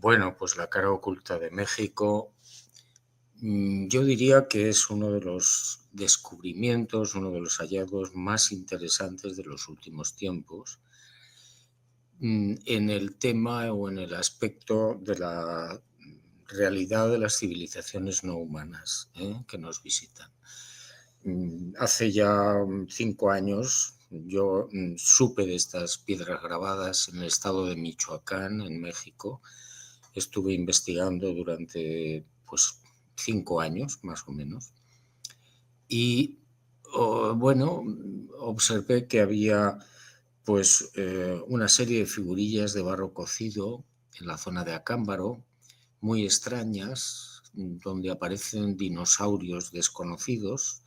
Bueno, pues la cara oculta de México, yo diría que es uno de los descubrimientos, uno de los hallazgos más interesantes de los últimos tiempos, en el tema o en el aspecto de la realidad de las civilizaciones no humanas, que nos visitan. Hace ya 5 años yo supe de estas piedras grabadas en el estado de Michoacán, en México. Estuve investigando durante, pues, 5 años, más o menos, y, bueno, observé que había, pues, una serie de figurillas de barro cocido en la zona de Acámbaro, muy extrañas, donde aparecen dinosaurios desconocidos,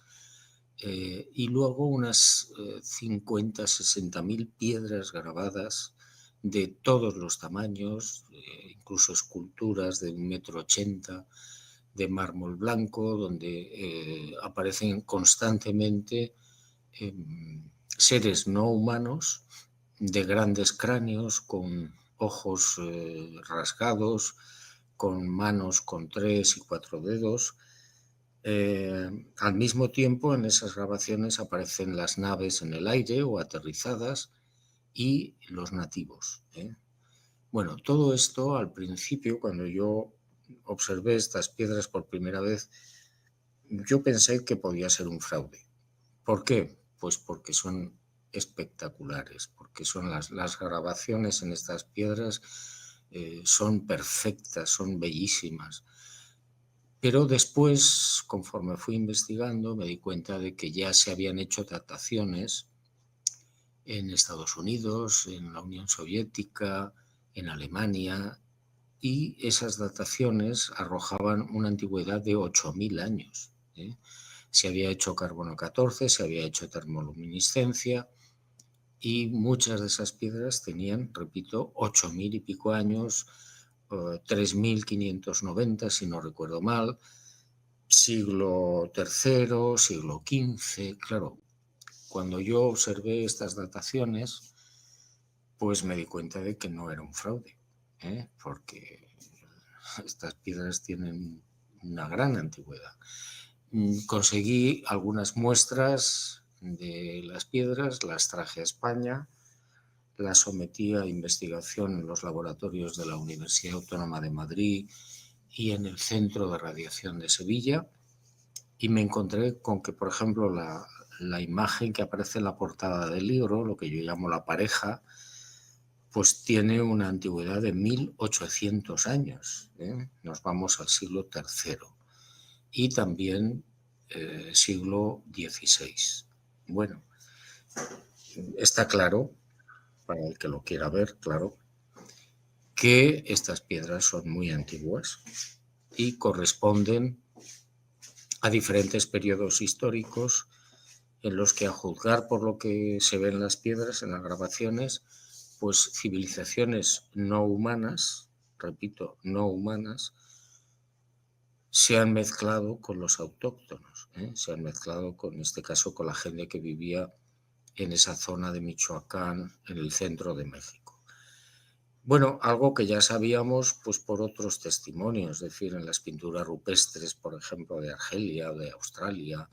y luego unas 50, 60.000 piedras grabadas de todos los tamaños, incluso esculturas de 1,80 m de mármol blanco, donde aparecen constantemente seres no humanos de grandes cráneos, con ojos rasgados, con manos con 3 y 4 dedos. Al mismo tiempo, en esas grabaciones aparecen las naves en el aire o aterrizadas y los nativos. Bueno, todo esto al principio, cuando yo observé estas piedras por primera vez, yo pensé que podía ser un fraude. ¿Por qué? Pues porque son espectaculares, porque son las grabaciones en estas piedras son perfectas, son bellísimas. Pero después, conforme fui investigando, me di cuenta de que ya se habían hecho dataciones en Estados Unidos, en la Unión Soviética, en Alemania, y esas dataciones arrojaban una antigüedad de 8.000 años. Se había hecho carbono 14, se había hecho termoluminiscencia, y muchas de esas piedras tenían, repito, 8.000 y pico años, 3.590 si no recuerdo mal, siglo III, siglo XV. Claro, cuando yo observé estas dataciones, pues me di cuenta de que no era un fraude, porque estas piedras tienen una gran antigüedad. Conseguí algunas muestras de las piedras, las traje a España, las sometí a investigación en los laboratorios de la Universidad Autónoma de Madrid y en el Centro de Radiación de Sevilla, y me encontré con que, por ejemplo, la imagen que aparece en la portada del libro, lo que yo llamo la pareja, pues tiene una antigüedad de 1.800 años. Nos vamos al siglo III y también siglo XVI. Bueno, está claro, para el que lo quiera ver, claro, que estas piedras son muy antiguas y corresponden a diferentes periodos históricos en los que, a juzgar por lo que se ve en las piedras, en las grabaciones, pues civilizaciones no humanas, repito, no humanas, se han mezclado con los autóctonos, se han mezclado, en este caso, con la gente que vivía en esa zona de Michoacán, en el centro de México. Bueno, algo que ya sabíamos, pues, por otros testimonios, es decir, en las pinturas rupestres, por ejemplo, de Argelia o de Australia,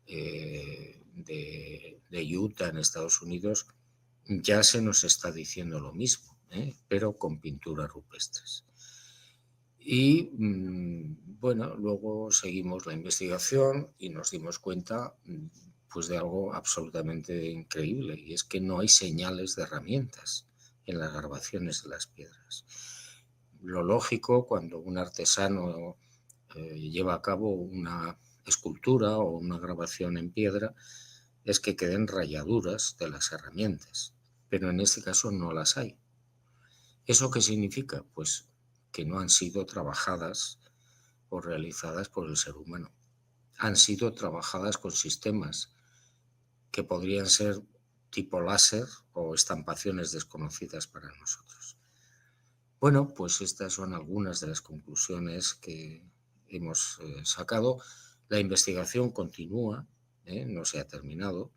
de Utah, en Estados Unidos, ya se nos está diciendo lo mismo, pero con pinturas rupestres. Y bueno, luego seguimos la investigación y nos dimos cuenta, pues, de algo absolutamente increíble, y es que no hay señales de herramientas en las grabaciones de las piedras. Lo lógico, cuando un artesano lleva a cabo una escultura o una grabación en piedra, es que queden rayaduras de las herramientas, pero en este caso no las hay. ¿Eso qué significa? Pues que no han sido trabajadas o realizadas por el ser humano. Han sido trabajadas con sistemas que podrían ser tipo láser o estampaciones desconocidas para nosotros. Bueno, pues estas son algunas de las conclusiones que hemos sacado. La investigación continúa, no se ha terminado,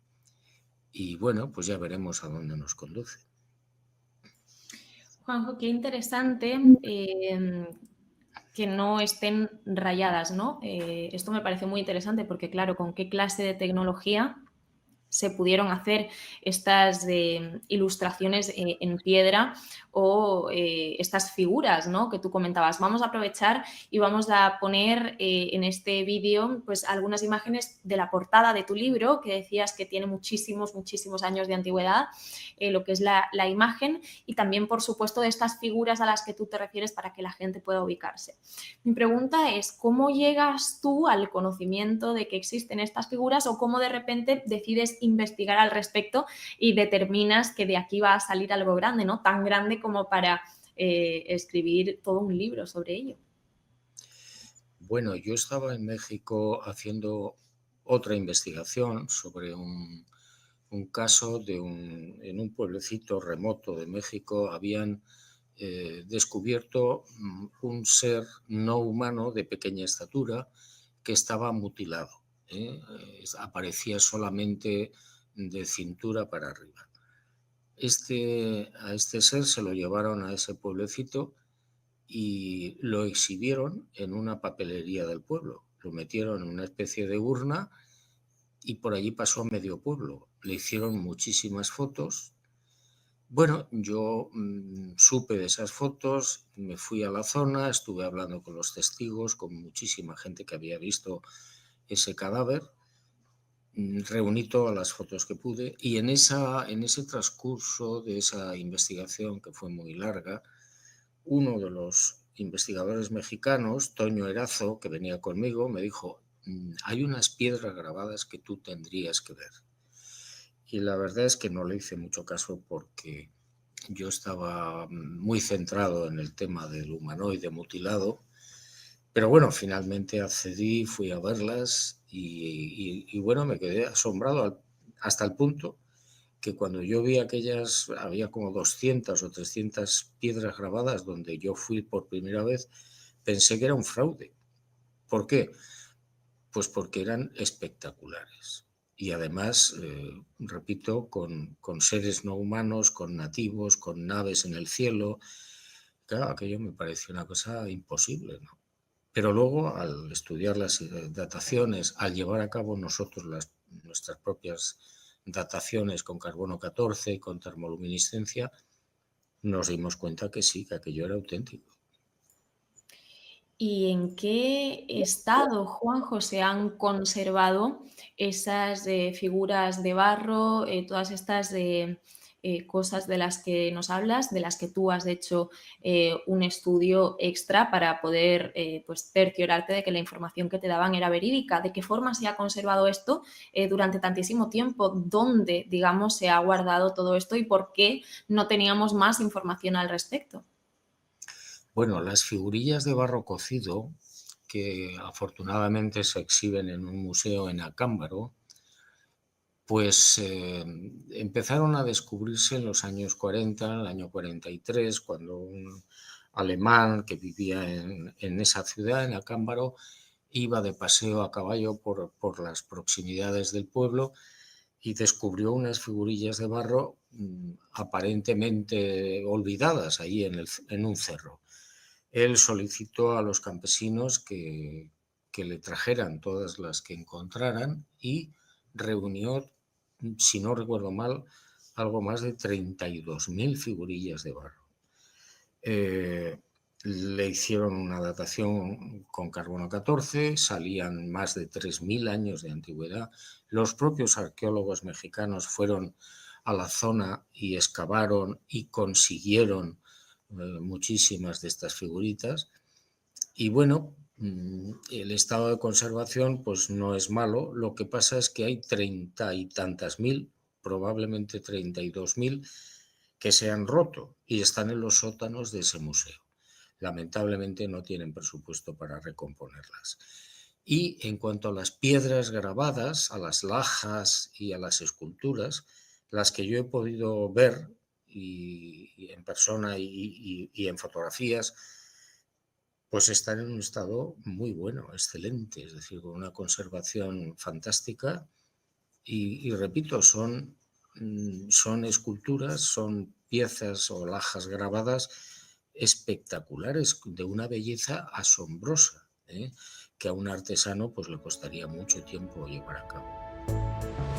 y bueno, pues ya veremos a dónde nos conduce. Juanjo, qué interesante que no estén rayadas, ¿no? Esto me parece muy interesante porque, claro, ¿con qué clase de tecnología se pudieron hacer estas ilustraciones en piedra o estas figuras, ¿no?, que tú comentabas? Vamos a aprovechar y vamos a poner en este vídeo pues algunas imágenes de la portada de tu libro, que decías que tiene muchísimos años de antigüedad, lo que es la imagen, y también, por supuesto, de estas figuras a las que tú te refieres para que la gente pueda ubicarse. Mi pregunta es, ¿cómo llegas tú al conocimiento de que existen estas figuras o cómo de repente decides investigar al respecto y determinas que de aquí va a salir algo grande, ¿no? Tan grande como para escribir todo un libro sobre ello? Bueno, yo estaba en México haciendo otra investigación sobre un caso en un pueblecito remoto de México habían descubierto un ser no humano de pequeña estatura que estaba mutilado. Aparecía solamente de cintura para arriba. A este ser se lo llevaron a ese pueblecito y lo exhibieron en una papelería del pueblo. Lo metieron en una especie de urna y por allí pasó a medio pueblo. Le hicieron muchísimas fotos. Bueno, yo supe de esas fotos, me fui a la zona, estuve hablando con los testigos, con muchísima gente que había visto ese cadáver, reuní todas las fotos que pude y en ese transcurso de esa investigación, que fue muy larga, uno de los investigadores mexicanos, Toño Erazo, que venía conmigo, me dijo, hay unas piedras grabadas que tú tendrías que ver. Y la verdad es que no le hice mucho caso porque yo estaba muy centrado en el tema del humanoide mutilado, pero bueno, finalmente accedí, fui a verlas y bueno, me quedé asombrado hasta el punto que cuando yo vi aquellas, había como 200 o 300 piedras grabadas donde yo fui por primera vez, pensé que era un fraude. ¿Por qué? Pues porque eran espectaculares. Y además, repito, con seres no humanos, con nativos, con naves en el cielo. Claro, aquello me pareció una cosa imposible, ¿no? Pero luego, al estudiar las dataciones, al llevar a cabo nosotros nuestras propias dataciones con carbono 14 y con termoluminiscencia, nos dimos cuenta que sí, que aquello era auténtico. ¿Y en qué estado, Juanjo, se han conservado esas figuras de barro, todas estas cosas de las que nos hablas, de las que tú has hecho un estudio extra para poder pues, cerciorarte de que la información que te daban era verídica? ¿De qué forma se ha conservado esto durante tantísimo tiempo? ¿Dónde, digamos, se ha guardado todo esto y por qué no teníamos más información al respecto? Bueno, las figurillas de barro cocido, que afortunadamente se exhiben en un museo en Acámbaro, pues empezaron a descubrirse en los años 40, en el año 43, cuando un alemán que vivía en esa ciudad, en Acámbaro, iba de paseo a caballo por las proximidades del pueblo y descubrió unas figurillas de barro aparentemente olvidadas ahí en un cerro. Él solicitó a los campesinos que le trajeran todas las que encontraran y reunió, si no recuerdo mal, algo más de 32.000 figurillas de barro. Le hicieron una datación con carbono 14, salían más de 3.000 años de antigüedad. Los propios arqueólogos mexicanos fueron a la zona y excavaron y consiguieron muchísimas de estas figuritas. Y bueno, el estado de conservación pues no es malo. Lo que pasa es que hay 30 y tantas mil, probablemente 32.000, que se han roto y están en los sótanos de ese museo. Lamentablemente no tienen presupuesto para recomponerlas. Y en cuanto a las piedras grabadas, a las lajas y a las esculturas, las que yo he podido ver y en persona y en fotografías, pues están en un estado muy bueno, excelente, es decir, con una conservación fantástica y repito, son son esculturas, son piezas o lajas grabadas espectaculares, de una belleza asombrosa, que a un artesano pues le costaría mucho tiempo llevar a cabo.